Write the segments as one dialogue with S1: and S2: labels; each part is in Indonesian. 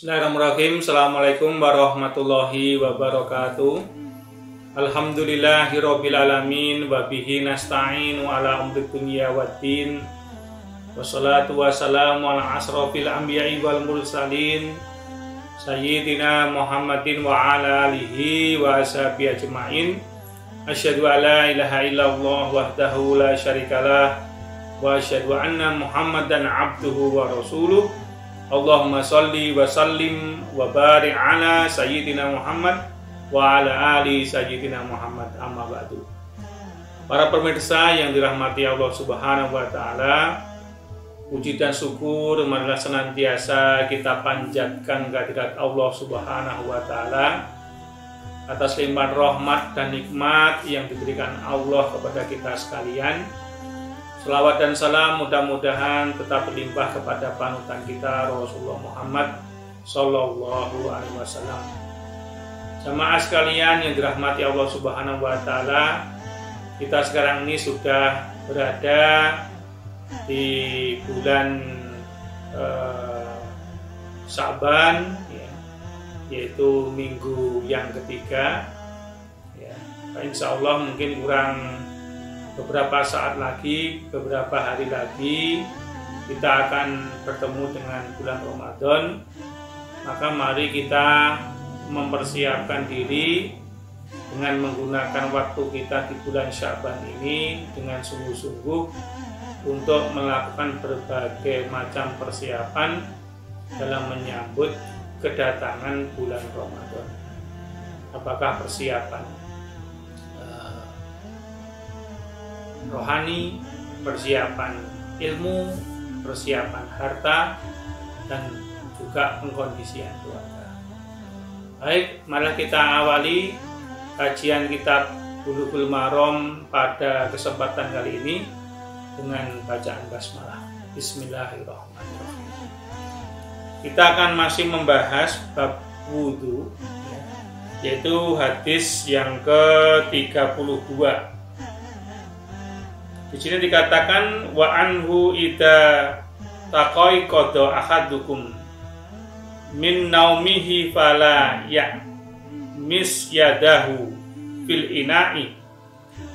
S1: Bismillahirrahmanirrahim. Assalamualaikum warahmatullahi wabarakatuh. Alhamdulillahirabbil alamin wa bihi nasta'inu ala umuri dunya waddin. Wassalatu wassalamu ala asrofil anbiya'i wal mursalin sayyidina Muhammadin wa ala alihi wa ashabihi ajma'in. Asyhadu an la ilaha illallah wahdahu la syarikalah wa asyhadu anna Muhammadan abduhu wa rasuluh. Allahumma sholli wa sallim wa barik ala sayyidina Muhammad wa ala ali sayyidina Muhammad, amma ba'du. Para pemirsa yang dirahmati Allah Subhanahu wa taala, puji dan syukur marilah senantiasa kita panjatkan kehadirat Allah Subhanahu wa taala atas limpahan rahmat dan nikmat yang diberikan Allah kepada kita sekalian. Selawat dan salam mudah-mudahan tetap berlimpah kepada panutan kita Rasulullah Muhammad Sallallahu Alaihi Wasallam. Jamaah sekalian yang dirahmati Allah Subhanahu Wa Taala, kita sekarang ini sudah berada di bulan Sa'ban, ya, yaitu minggu yang ketiga. Ya, insya Allah mungkin kurang beberapa saat lagi, beberapa hari lagi kita akan bertemu dengan bulan Ramadan. Maka mari kita mempersiapkan diri dengan menggunakan waktu kita di bulan Sya'ban ini dengan sungguh-sungguh untuk melakukan berbagai macam persiapan dalam menyambut kedatangan bulan Ramadan. Apakah persiapan rohani, persiapan ilmu, persiapan harta, dan juga pengkondisian keluarga. Baik, mari kita awali kajian kitab Bulughul Maram pada kesempatan kali ini dengan bacaan basmalah. Bismillahirrahmanirrahim. Kita akan masih membahas bab wudu, yaitu hadis yang ke-32. Di sini dikatakan wa anhu idza taqaiqada ahadukum min naumihi fala ya mis yadahu fil ina'i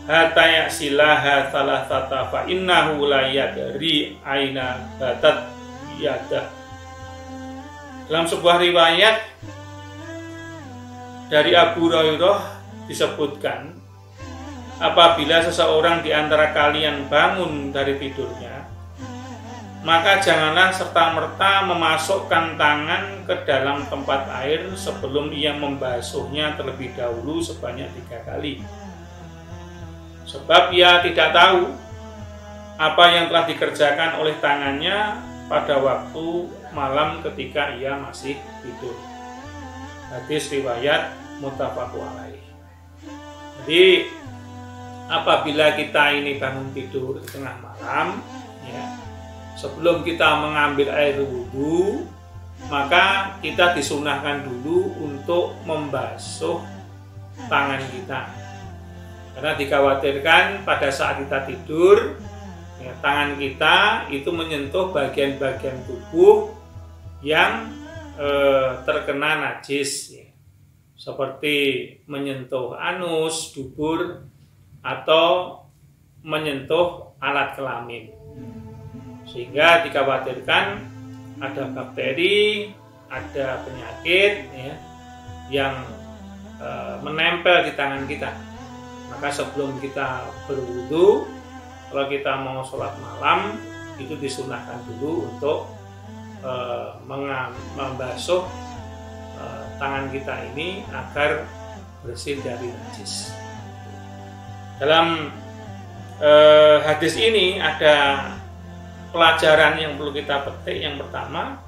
S1: hatta yasilaha thalathata fa innahu la yadri aina batat yadah. Dalam sebuah riwayat dari Abu Hurairah disebutkan, apabila seseorang di antara kalian bangun dari tidurnya, maka janganlah serta-merta memasukkan tangan ke dalam tempat air sebelum ia membasuhnya terlebih dahulu sebanyak 3 kali. Sebab ia tidak tahu apa yang telah dikerjakan oleh tangannya pada waktu malam ketika ia masih tidur. Hadis riwayat muttafaqun alaih. Jadi apabila kita ini bangun tidur di tengah malam, ya, sebelum kita mengambil air wudhu, maka kita disunahkan dulu untuk membasuh tangan kita. Karena dikhawatirkan pada saat kita tidur, ya, tangan kita itu menyentuh bagian-bagian tubuh yang terkena najis, ya, seperti menyentuh anus, dubur, atau menyentuh alat kelamin, sehingga dikhawatirkan ada bakteri, ada penyakit, ya, yang menempel di tangan kita. Maka sebelum kita berwudu, kalau kita mau sholat malam, itu disunahkan dulu untuk membasuh tangan kita ini agar bersih dari najis. Dalam hadis ini ada pelajaran yang perlu kita petik. Yang pertama,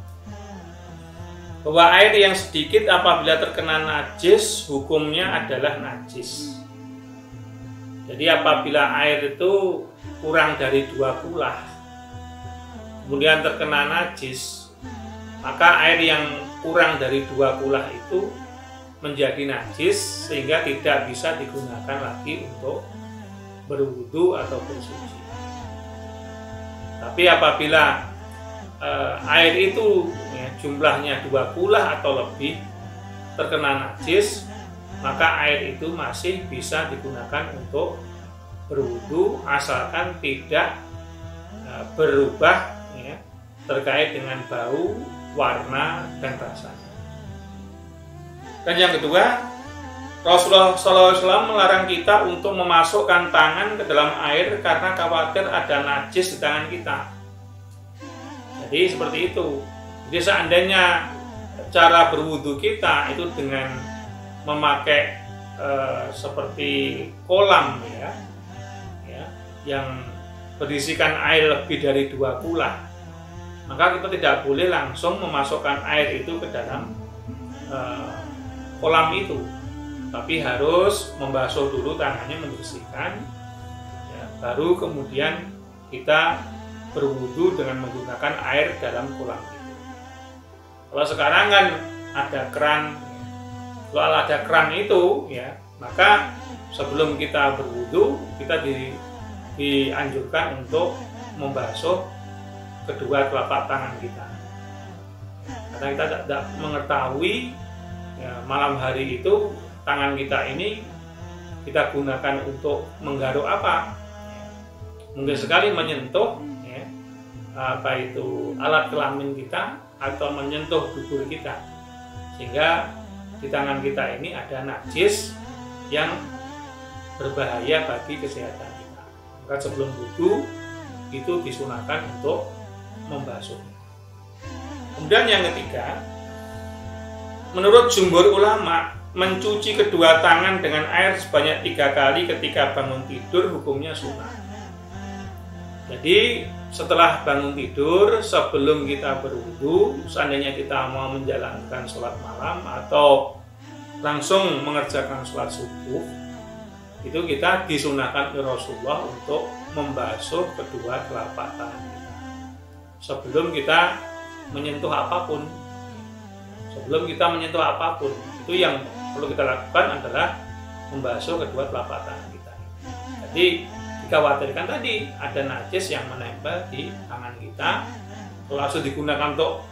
S1: bahwa air yang sedikit apabila terkena najis, hukumnya adalah najis. Jadi apabila air itu kurang dari 2 kulah kemudian terkena najis, maka air yang kurang dari 2 kulah itu menjadi najis sehingga tidak bisa digunakan lagi untuk berwudu atau bersuci. Tapi apabila air itu ya, jumlahnya 2 kulah atau lebih terkena najis, maka air itu masih bisa digunakan untuk berwudu asalkan tidak berubah ya, terkait dengan bau, warna, dan rasanya. Dan yang kedua, Rasulullah SAW melarang kita untuk memasukkan tangan ke dalam air karena khawatir ada najis di tangan kita. Jadi seperti itu. Jadi seandainya cara berwudu kita itu dengan memakai seperti kolam ya, yang berisikan air lebih dari 2 kulah, maka kita tidak boleh langsung memasukkan air itu ke dalam kolam itu, tapi harus membasuh dulu tangannya, membersihkan ya, baru kemudian kita berwudu dengan menggunakan air dalam kolam itu. Kalau sekarang kan ada keran, kalau ada keran itu ya, maka sebelum kita berwudu kita dianjurkan untuk membasuh kedua telapak tangan kita, karena kita tidak mengetahui ya, malam hari itu tangan kita ini kita gunakan untuk menggaruk apa, mungkin sekali menyentuh ya, apa itu alat kelamin kita atau menyentuh dubur kita, sehingga di tangan kita ini ada najis yang berbahaya bagi kesehatan kita. Maka sebelum wudu itu disunahkan untuk membasuh. Kemudian yang ketiga, menurut jumhur ulama, mencuci kedua tangan dengan air sebanyak 3 kali ketika bangun tidur hukumnya sunnah. Jadi setelah bangun tidur, sebelum kita berwudu, seandainya kita mau menjalankan sholat malam atau langsung mengerjakan sholat subuh, itu kita disunahkan oleh Rasulullah untuk membasuh kedua telapak tangan kita sebelum kita menyentuh apapun. Sebelum kita menyentuh apapun, itu yang perlu kita lakukan adalah membasuh kedua telapak tangan kita. Jadi dikhawatirkan tadi ada najis yang menempel di tangan kita, langsung digunakan untuk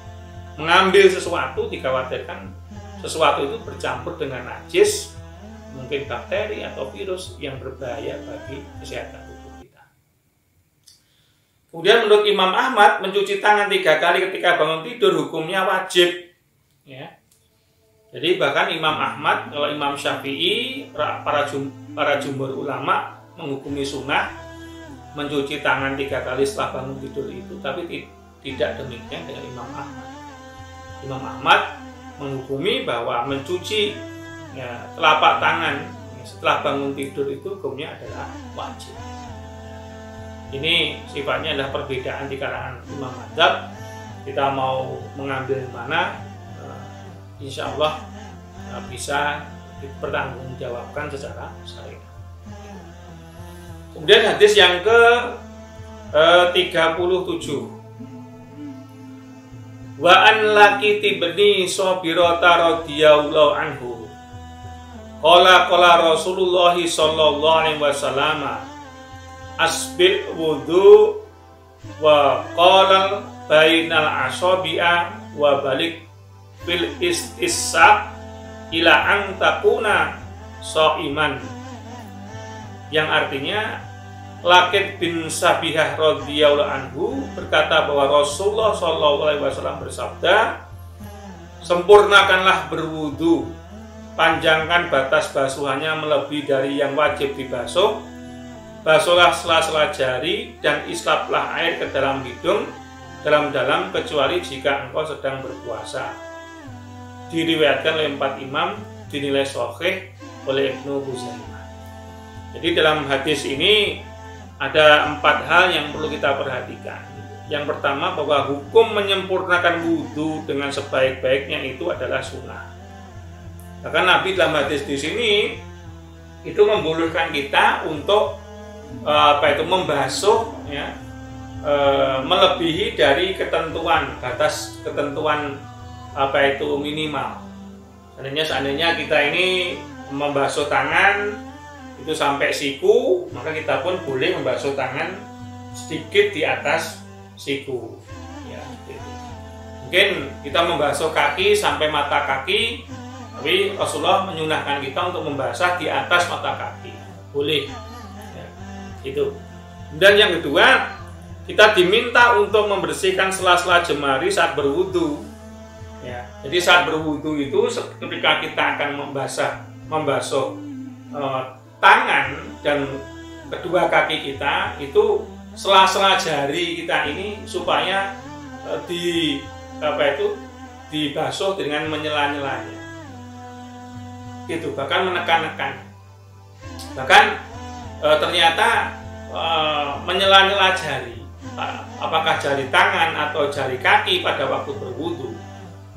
S1: mengambil sesuatu, dikhawatirkan sesuatu itu bercampur dengan najis, mungkin bakteri atau virus yang berbahaya bagi kesehatan tubuh kita. Kemudian menurut Imam Ahmad, mencuci tangan 3 kali ketika bangun tidur hukumnya wajib. Ya. Jadi bahkan Imam Ahmad, kalau Imam Syafi'i, para jumhur ulama menghukumi sunnah mencuci tangan 3 kali setelah bangun tidur itu, tapi tidak demikian dengan Imam Ahmad. Imam Ahmad menghukumi bahwa mencuci ya, telapak tangan ya, setelah bangun tidur itu hukumnya adalah wajib. Ini sifatnya adalah perbedaan di kalangan imam mazhab. Kita mau mengambil mana, insya Allah bisa dipertanggungjawabkan secara syariah. Kemudian hadis yang ke 37. Wa an Laqit ibni Sabirata radhiyallahu anhu. Qala Rasulullah sallallahu alaihi wasallam asbil wudu wa qala bainal asabi'a wa balik fil istisaq ila an takuna shaiman, yang artinya Laqit bin Sabihah radhiyallahu anhu berkata bahwa Rasulullah sallallahu alaihi wasallam bersabda, sempurnakanlah berwudu, panjangkan batas basuhannya melebihi dari yang wajib dibasuh, basuhlah sela-sela jari dan islaplah air ke dalam hidung dalam-dalam kecuali jika engkau sedang berpuasa. Diriwayatkan oleh 4 imam, dinilai sahih oleh Ibnu Huzaimah. Jadi dalam hadis ini ada 4 hal yang perlu kita perhatikan. Yang pertama, bahwa hukum menyempurnakan wudhu dengan sebaik-baiknya itu adalah sunnah. Bahkan Nabi dalam hadis di sini itu membolehkan kita untuk membasuh ya, melebihi dari batas ketentuan minimal. Seandainya kita ini membasuh tangan itu sampai siku, maka kita pun boleh membasuh tangan sedikit di atas siku ya, gitu. Mungkin kita membasuh kaki sampai mata kaki, tapi Rasulullah menyunahkan kita untuk membasuh di atas mata kaki. Boleh. Ya, itu. Dan yang kedua, kita diminta untuk membersihkan sela-sela jemari saat berwudu. Ya, jadi saat berwudu itu ketika kita akan membasuh tangan dan kedua kaki kita, itu sela-sela jari kita ini supaya dibasuh dengan menyela-nyelanya. Gitu, bahkan menekan-nekan. Bahkan ternyata menyela-nyela jari, apakah jari tangan atau jari kaki pada waktu berwudu,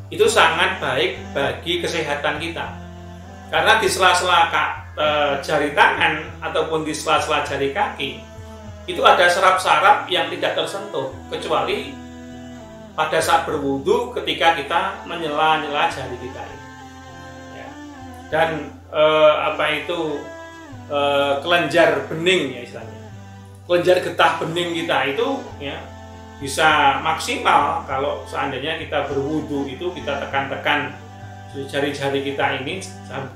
S1: itu sangat baik bagi kesehatan kita. Karena di sela-sela jari tangan ataupun di sela-sela jari kaki itu ada saraf-saraf yang tidak tersentuh kecuali pada saat berwudu ketika kita menyela-nyela jari kita ini. Ya. Dan kelenjar bening ya istilahnya. Kelenjar getah bening kita itu ya bisa maksimal kalau seandainya kita berwudu itu kita tekan-tekan jari-jari kita ini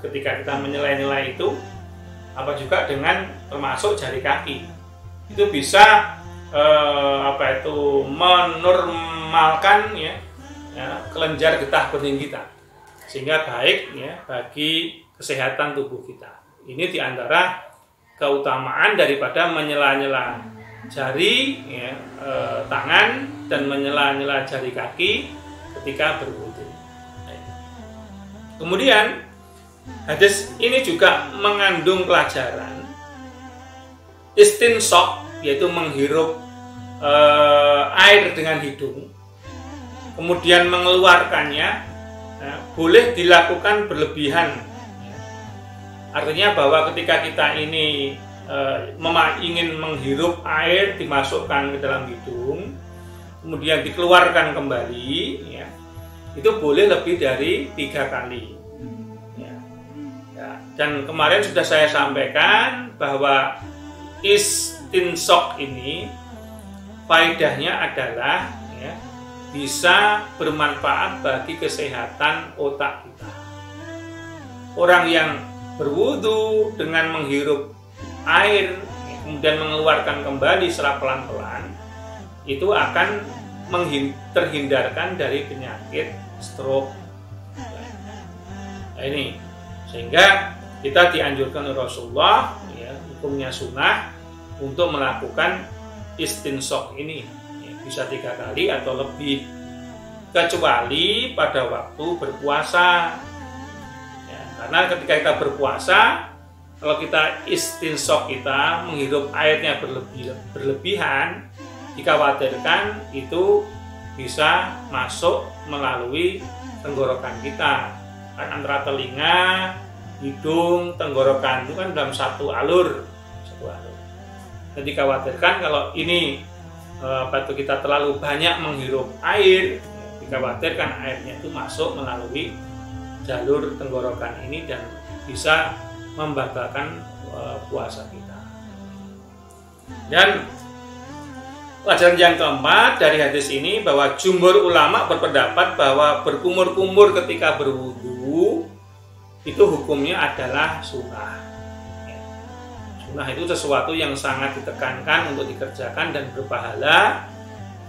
S1: ketika kita menyela-nyela itu, apa juga dengan termasuk jari kaki. Itu bisa menormalkan kelenjar getah bening kita, sehingga baik ya bagi kesehatan tubuh kita. Ini diantara keutamaan daripada menyela-nyela jari tangan dan menyela-nyela jari kaki ketika berwudu. Kemudian hadis ini juga mengandung pelajaran istinshaq, yaitu menghirup air dengan hidung, kemudian mengeluarkannya boleh dilakukan berlebihan. Artinya bahwa ketika kita ini ingin menghirup air, dimasukkan ke dalam hidung, kemudian dikeluarkan kembali, ya, itu boleh lebih dari 3 kali. Dan kemarin sudah saya sampaikan bahwa istinshaq ini faedahnya adalah ya, bisa bermanfaat bagi kesehatan otak kita. Orang yang berwudu dengan menghirup air kemudian mengeluarkan kembali secara pelan-pelan, itu akan terhindarkan dari penyakit stroke. Nah, ini sehingga kita dianjurkan oleh Rasulullah, ya, hukumnya sunnah untuk melakukan istinshaq ini, ya, bisa 3 kali atau lebih, kecuali pada waktu berpuasa. Ya, karena ketika kita berpuasa, kalau kita istinshaq, kita menghirup airnya berlebihan, dikhawatirkan itu bisa masuk melalui tenggorokan kita. Kan antara telinga, hidung, tenggorokan itu kan dalam satu alur. Dan dikhawatirkan kalau ini kita terlalu banyak menghirup air, dikhawatirkan airnya itu masuk melalui jalur tenggorokan ini dan bisa membatalkan puasa kita. Dan pelajaran yang keempat dari hadis ini bahwa jumhur ulama berpendapat bahwa berkumur-kumur ketika berwudu itu hukumnya adalah sunnah. Sunnah itu sesuatu yang sangat ditekankan untuk dikerjakan dan berpahala,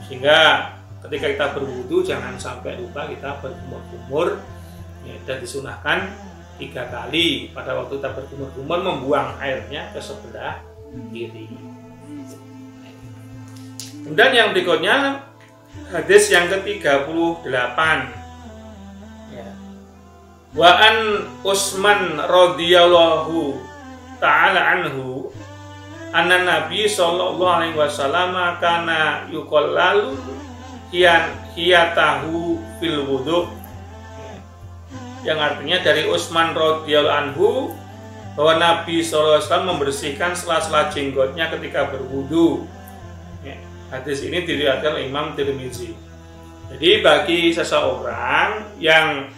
S1: sehingga ketika kita berwudu jangan sampai lupa kita berkumur-kumur, ya, dan disunahkan 3 kali pada waktu kita berkumur-kumur membuang airnya ke sebelah kiri. Kemudian yang berikutnya hadis yang ke-38. Wa an Utsman radhiyallahu ta'ala anhu anna Nabi sallallahu alaihi wasallam kana yuqallalu hiyatahu fil wudu, yang artinya dari Utsman radhiyallahu anhu bahwa Nabi sallallahu alaihi wasallam membersihkan sela-sela jenggotnya ketika berwudu. Hadis ini diriwayatkan oleh Imam Tirmizi. Jadi bagi seseorang yang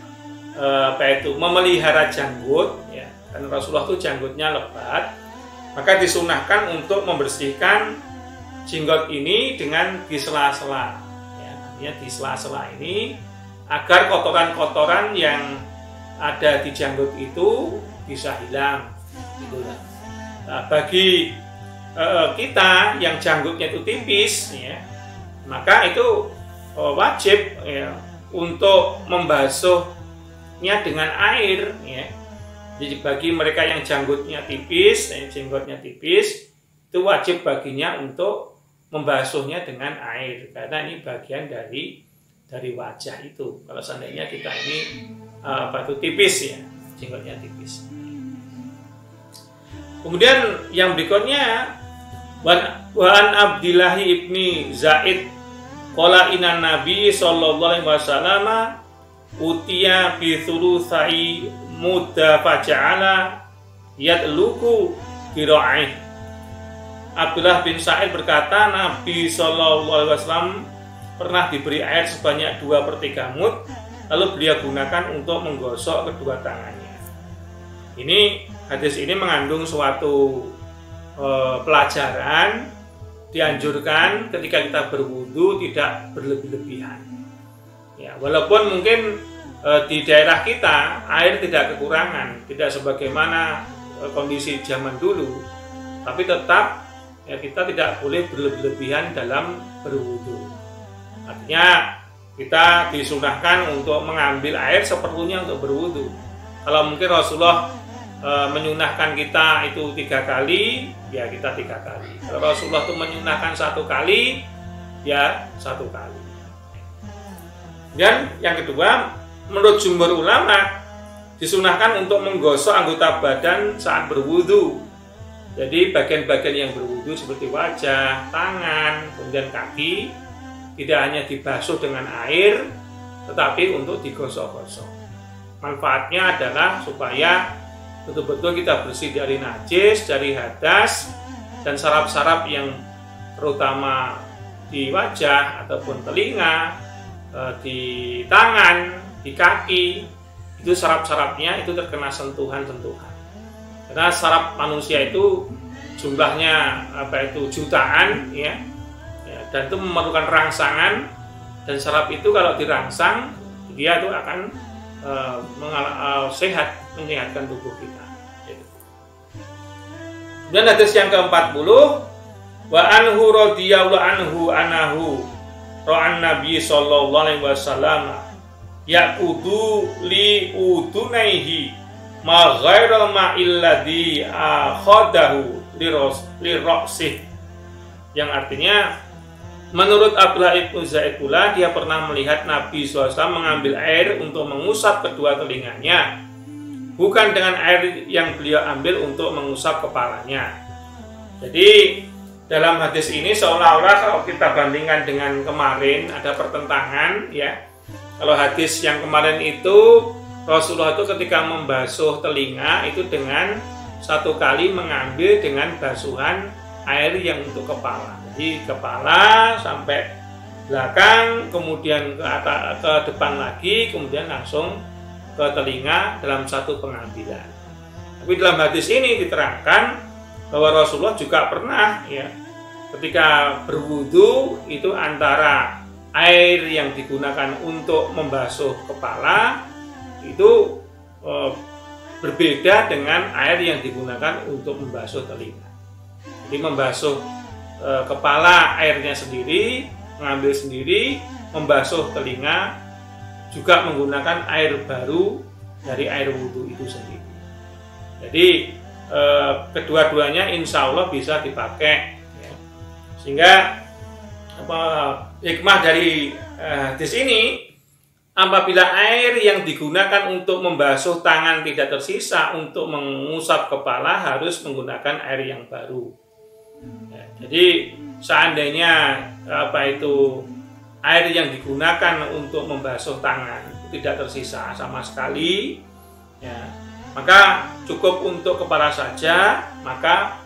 S1: memelihara janggut, ya, karena Rasulullah itu janggutnya lebat, maka disunahkan untuk membersihkan jenggot ini dengan di sela-sela. Ya. ya di sela-sela ini, agar kotoran-kotoran yang ada di janggut itu bisa hilang. Gitu. Nah, bagi kita yang janggutnya itu tipis, ya, maka itu wajib ya, untuk membasuhnya dengan air. Ya. Jadi bagi mereka yang janggutnya tipis, jenggotnya tipis, itu wajib baginya untuk membasuhnya dengan air, karena ini bagian dari wajah itu. Kalau seandainya kita ini batu tipis, ya, jenggotnya tipis. Kemudian yang berikutnya, Wan Abdillah ibni Zaid qala inna Nabi sallallahu alaihi wasallam utiya bi thulutsai mudda faja'ala yadluku qira'ih. Abdullah bin Sa'id berkata, Nabi sallallahu alaihi wasallam pernah diberi air sebanyak 2/3 mud, lalu beliau gunakan untuk menggosok kedua tangannya. Ini hadis ini mengandung suatu pelajaran, dianjurkan ketika kita berwudu tidak berlebih-lebihan. Ya, walaupun mungkin di daerah kita air tidak kekurangan, tidak sebagaimana kondisi zaman dulu, tapi tetap ya, kita tidak boleh berlebih-lebihan dalam berwudu. Artinya kita disunahkan untuk mengambil air seperlunya untuk berwudu. Kalau mungkin Rasulullah menyunahkan kita itu 3 kali, ya kita 3 kali. Kalau Rasulullah itu menyunahkan 1 kali, ya 1 kali. Dan yang kedua, menurut jumhur ulama disunahkan untuk menggosok anggota badan saat berwudu. Jadi bagian-bagian yang berwudu seperti wajah, tangan, kemudian kaki tidak hanya dibasuh dengan air, tetapi untuk digosok-gosok. Manfaatnya adalah supaya betul-betul kita bersih dari najis, dari hadas, dan saraf-saraf yang terutama di wajah ataupun telinga, di tangan, di kaki, itu saraf-sarafnya itu terkena sentuhan-sentuhan. Karena saraf manusia itu jumlahnya jutaan, ya, dan itu memerlukan rangsangan, dan saraf itu kalau dirangsang dia itu akan sehat, menyehatkan tubuh kita. Dan hadis yang ke-40, wa anhu radhiyallahu anhu anahu ra'an nabi sallallahu alaihi wasallam yaqudu li udunaihi ma ghairal ma'il ladzi akhadahu li ra'sih, yang artinya menurut Abdullah ibnu Zaid pula dia pernah melihat Nabi SAW mengambil air untuk mengusap kedua telinganya, bukan dengan air yang beliau ambil untuk mengusap kepalanya. Jadi dalam hadis ini seolah-olah kalau kita bandingkan dengan kemarin ada pertentangan, ya. Kalau hadis yang kemarin itu Rasulullah itu ketika membasuh telinga itu dengan 1 kali mengambil dengan basuhan air yang untuk kepala. Jadi kepala sampai belakang, kemudian ke atas, ke depan lagi, kemudian langsung ke telinga dalam 1 pengambilan. Tapi dalam hadis ini diterangkan bahwa Rasulullah juga pernah, ya, ketika berwudu itu antara air yang digunakan untuk membasuh kepala itu berbeda dengan air yang digunakan untuk membasuh telinga. Jadi membasuh kepala airnya sendiri, mengambil sendiri, membasuh telinga juga menggunakan air baru dari air wudhu itu sendiri. Jadi kedua-duanya insya Allah bisa dipakai, ya. Sehingga hikmah dari hadis ini, apabila air yang digunakan untuk membasuh tangan tidak tersisa untuk mengusap kepala harus menggunakan air yang baru. Ya, jadi seandainya air yang digunakan untuk membasuh tangan tidak tersisa sama sekali, ya, maka cukup untuk kepala saja, maka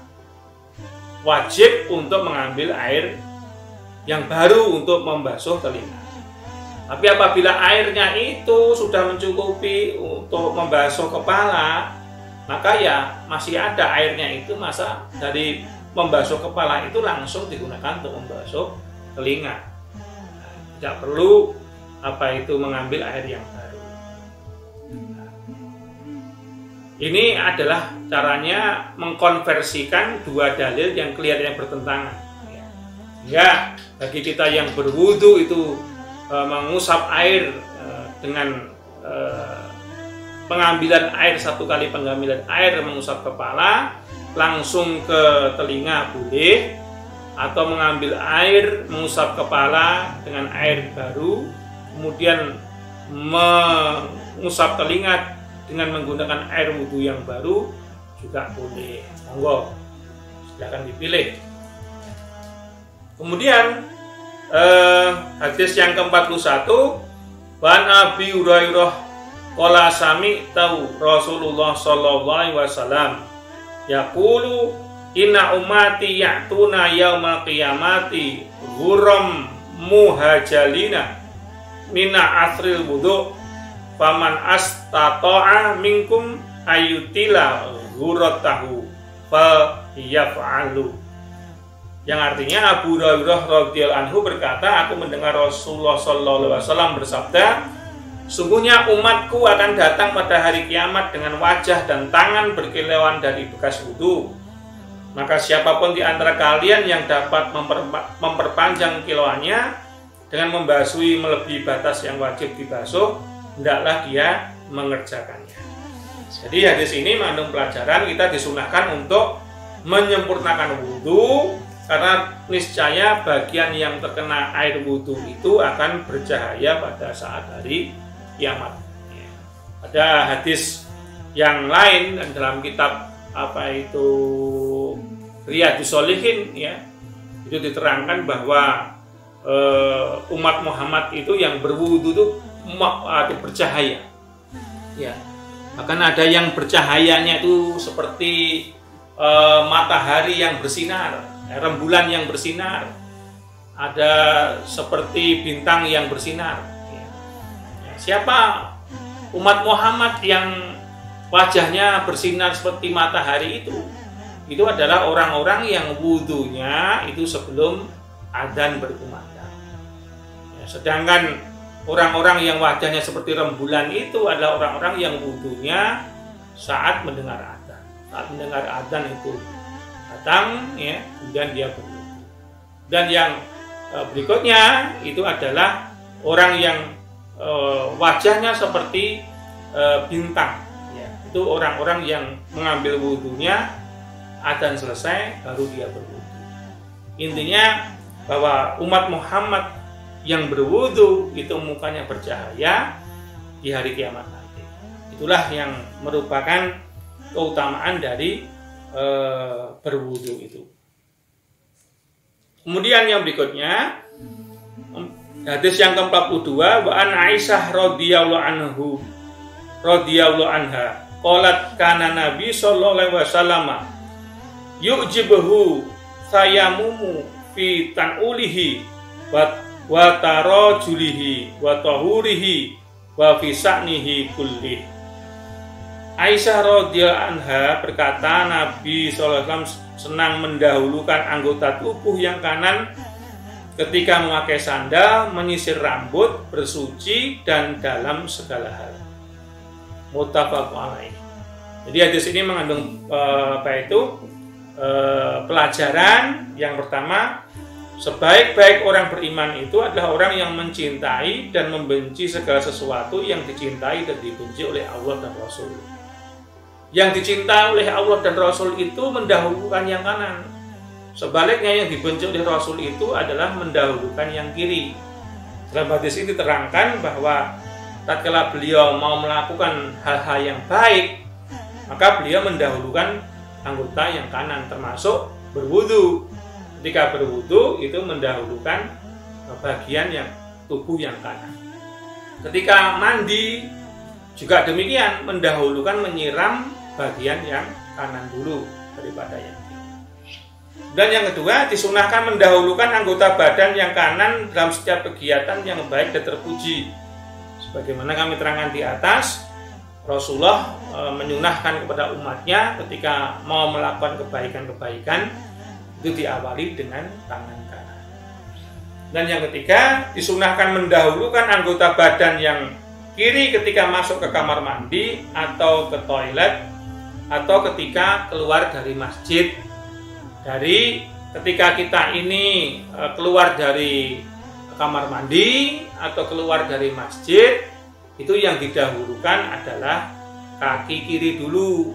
S1: wajib untuk mengambil air yang baru untuk membasuh telinga. Tapi apabila airnya itu sudah mencukupi untuk membasuh kepala, maka ya masih ada airnya itu, masa dari membasuh kepala itu langsung digunakan untuk membasuh telinga. tidak perlu mengambil air yang baru. Ini adalah caranya mengkonversikan dua dalil yang kelihatannya bertentangan. Ya, bagi kita yang berwudu itu mengusap air dengan pengambilan air, satu kali pengambilan air mengusap kepala langsung ke telinga boleh, atau mengambil air mengusap kepala dengan air baru kemudian mengusap telinga dengan menggunakan air wudhu yang baru juga boleh. Monggo, silakan dipilih. Kemudian hadis yang ke-41, Wan Abi Hurairah qala sami tahu Rasulullah sallallahu alaihi wasallam yaqulu inna ummati ya'tuna yaumal qiyamati ghuram muhajalina mina asril wudu faman astata'a minkum ayyutila ghuratahu fa yaf'alu. Yang artinya Abu Hurairah radhiyallahu anhu berkata, aku mendengar Rasulullah sallallahu alaihi wasallam bersabda, sungguhnya umatku akan datang pada hari kiamat dengan wajah dan tangan berkilauan dari bekas wudu. Maka siapapun di antara kalian yang dapat memperpanjang kilauannya dengan membasuhi melebihi batas yang wajib dibasuh, hendaklah dia mengerjakannya. Jadi hadis ini mengandung pelajaran kita disunahkan untuk menyempurnakan wudhu, karena niscaya bagian yang terkena air wudhu itu akan bercahaya pada saat hari kiamat. Ada hadis yang lain dalam kitab Riyadhus Shalihin, ya, itu diterangkan bahwa umat Muhammad itu yang berwudu itu bercahaya, ya. Bahkan ada yang bercahayanya itu seperti matahari yang bersinar, rembulan yang bersinar, ada seperti bintang yang bersinar. Ya. Siapa umat Muhammad yang wajahnya bersinar seperti matahari itu adalah orang-orang yang wudunya itu sebelum adzan berkumandang. Ya, sedangkan orang-orang yang wajahnya seperti rembulan itu adalah orang-orang yang wudunya saat mendengar adzan. Saat mendengar adzan itu datang, ya, kemudian dia berwudu. Dan yang berikutnya itu adalah orang yang wajahnya seperti bintang. Ya, itu orang-orang yang mengambil wudunya adzan selesai baru dia berwudu. Intinya bahwa umat Muhammad yang berwudu itu mukanya bercahaya di hari kiamat nanti. Itulah yang merupakan keutamaan dari berwudu itu. Kemudian yang berikutnya hadis yang ke-42, wa an Aisyah radhiyallahu anha qalat kana Nabi sallallahu alaihi wasallam yu'jibuhu sayamumu fi tan'ulihi wa tarajulihi wa tahurihi wa fi sa'nihi kullih. Aisyah radhiyallahu anha berkata, Nabi SAW senang mendahulukan anggota tubuh yang kanan ketika memakai sandal, menyisir rambut, bersuci, dan dalam segala hal. Muttafaqun alaih. Jadi hadis ini mengandung pelajaran yang pertama, sebaik-baik orang beriman itu adalah orang yang mencintai dan membenci segala sesuatu yang dicintai dan dibenci oleh Allah dan Rasul. Yang dicintai oleh Allah dan Rasul itu mendahulukan yang kanan. Sebaliknya yang dibenci oleh Rasul itu adalah mendahulukan yang kiri. Dalam hadis ini diterangkan bahwa tatkala beliau mau melakukan hal-hal yang baik, maka beliau mendahulukan anggota yang kanan, termasuk berwudu. Ketika berwudu itu mendahulukan bagian yang tubuh yang kanan. Ketika mandi juga demikian, mendahulukan menyiram bagian yang kanan dulu daripada yang kiri. Dan yang kedua, disunahkan mendahulukan anggota badan yang kanan dalam setiap kegiatan yang baik dan terpuji. Sebagaimana kami terangkan di atas, Rasulullah menyunahkan kepada umatnya ketika mau melakukan kebaikan-kebaikan itu diawali dengan tangan kanan. Dan yang ketiga, disunahkan mendahulukan anggota badan yang kiri ketika masuk ke kamar mandi atau ke toilet, atau ketika keluar dari masjid. Dari ketika kita ini keluar dari kamar mandi atau keluar dari masjid, itu yang didahulukan adalah kaki kiri dulu.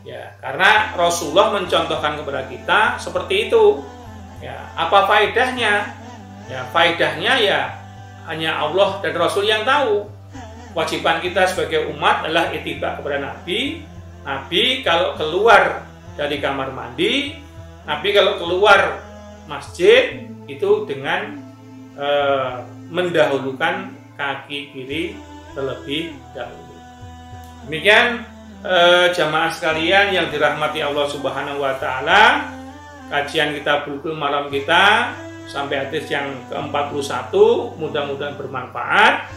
S1: Ya, karena Rasulullah mencontohkan kepada kita seperti itu. Ya, apa faedahnya? Ya, faedahnya ya hanya Allah dan Rasul yang tahu. Kewajiban kita sebagai umat adalah ittiba kepada Nabi. Nabi kalau keluar dari kamar mandi, Nabi kalau keluar masjid itu dengan mendahulukan kaki kiri terlebih dahulu. Demikian jamaah sekalian yang dirahmati Allah Subhanahu wa taala, kajian kita Bulughul Maram kita sampai hadis yang ke-41 mudah-mudahan bermanfaat.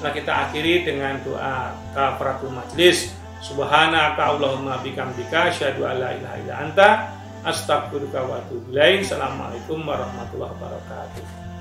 S1: Nah, kita akhiri dengan doa kafaratul majlis. Subhanaka Allahumma bihamdika asyhadu an la ilaha illa anta astaghfiruka wa atubu ilaik. Assalamualaikum warahmatullahi wabarakatuh.